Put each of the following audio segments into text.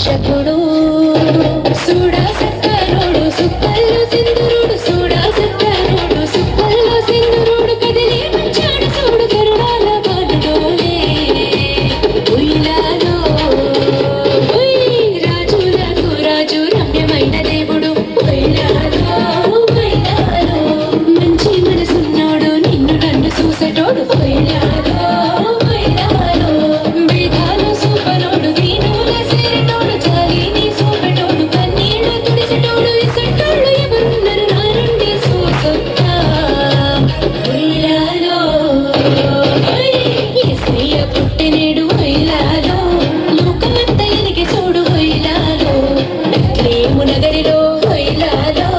రక్షకుడు సూడా సక్కరోడు సుక్కల్లో సింధురుడు సూడా సక్కరోడు సుక్కల్లో సింధురుడు కదిలి వచ్చాడు చూడు గరుడాల బాలుడోలే ఉయ్యాలో రాజులకు రాజు రమ్యమైన దేవుడు ఉయ్యాలో ఉయ్యాలో మంచి మనసున్నోడు నిన్ను నన్ను చూసేటోడు ఉయ్యాలో ఉయ్యాలో వేదాలు సూపరోడు దీనుల సేరిటోడు జాలిని చూపెటోడు కన్నీళ్లు తుడిసేటోడు ఇసటోళ్ళు ఎవరున్నారు నా నుండి చూసొత్తా ఉయ్యాలో యేసయ్య పుట్టినేడు ఉయ్యాలో లోకమంతా ఎనిగి చూడు ఉయ్యాలో బెత్లెహేము నగరిలో ఉయ్యాలో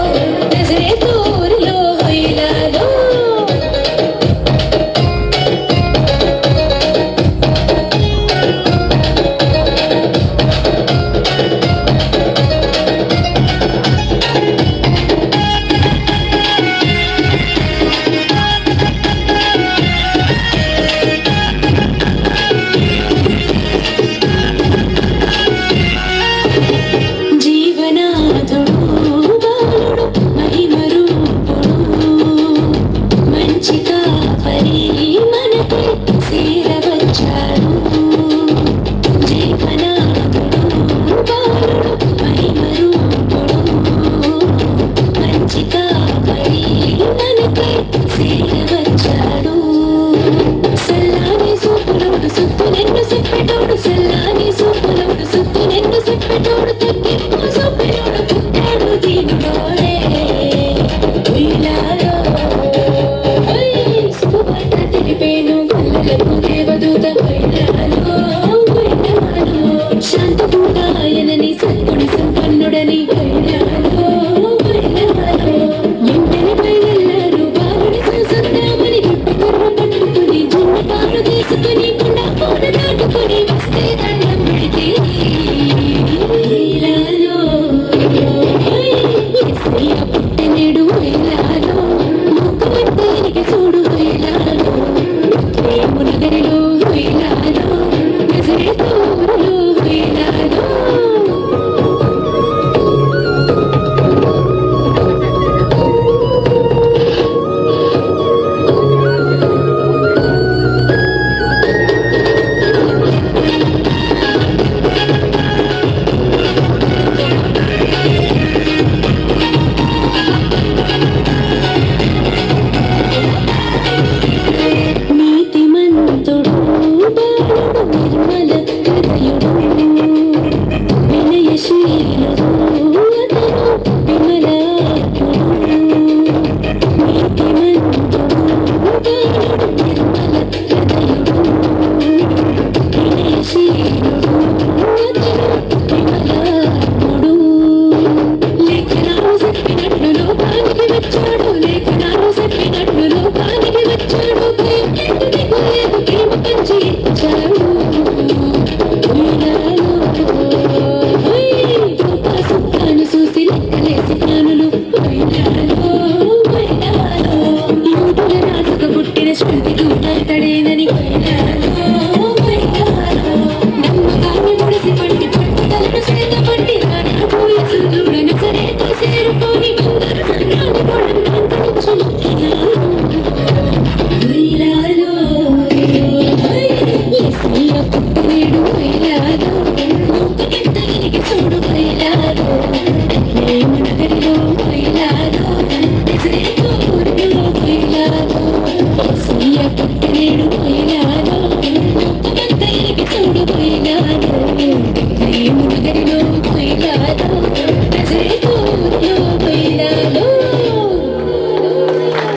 నజరేతు ఊరిలో ఉయ్యాలో జీవనాథుడు బాలుడు మహిమరూపుడు మంచి కాపరి మనకి చేరవచ్చాడు జీవనాథుడు బాలుడు మహిమరూపుడు మంచి కాపరి మనకి చేరవచ్చాడు సల్లాని సూపులోడు సుత్తు నిన్ను చెప్పేటోడు సల్లాని సూపులోడు సుత్తు నిన్ను చెప్పేటోడు తగ్గింపు సూపిలోడు పుట్టాడు దీనుడోలే ఉయ్యాలో సువార్త తెలిపేను గొల్లలకు దేవదూత ఉయ్యాలో ఉయ్యాలో శాంతదూత ఆయనని సద్గుణ సంపన్నుడని ఉయ్యాలో ఉయ్యాలో ఎంటనే బయలుదేరారు బాలుని చూసొద్దామని గుట్టు కర్ర పట్టుకుని జున్ను పాలు తీసుకుని కొండ కోన దాటుకుని వస్తే దండం పెడితే ఉయ్యాలో యేసయ్య పుట్టినేడు ఉయ్యాలో లోకమంతా ఎనిగి చూడు ఉయ్యాలో బెత్లెహేము నగరిలో ఉయ్యాలో నజరేతు ఊరిలో ఉయ్యాలో నీతిమంతుడు బాలుడు నిర్మల హృదయుడు వినయశీలుడు అతను విమలాత్ముడు నీతిమంతుడు బాలుడు నిర్మల హృదయుడు వినయశీలుడు అతను విమలాత్ముడు లేఖనాలు చెప్పినట్లు లోకానికి వచ్చాడు లేఖనాలు చెప్పినట్లు లోకానికి వచ్చాడు భయం లేదు దిగు లేదు ప్రేమ పంచి ఇచ్చాడు ఉయ్యాలో సుఖాను చూసి లెక్కలేసి జ్ఞానులు ఉయ్యాలో ఉయ్యాలో యూదుల రాజుకు పుట్టిన శృతి దూతడేనని ఉయ్యాలో ఉయ్యాలో నమ్మకాన్ని ముడిసి పట్టి పట్టుదలను చేతపట్టి రారాజు యేసుదూడను సరేతో చేరుకొని బంగారు సంఘాన్ని పొడం అంతరించు ఉయ్యాలో యేసయ్య పుట్టినేడు ఉయ్యాలో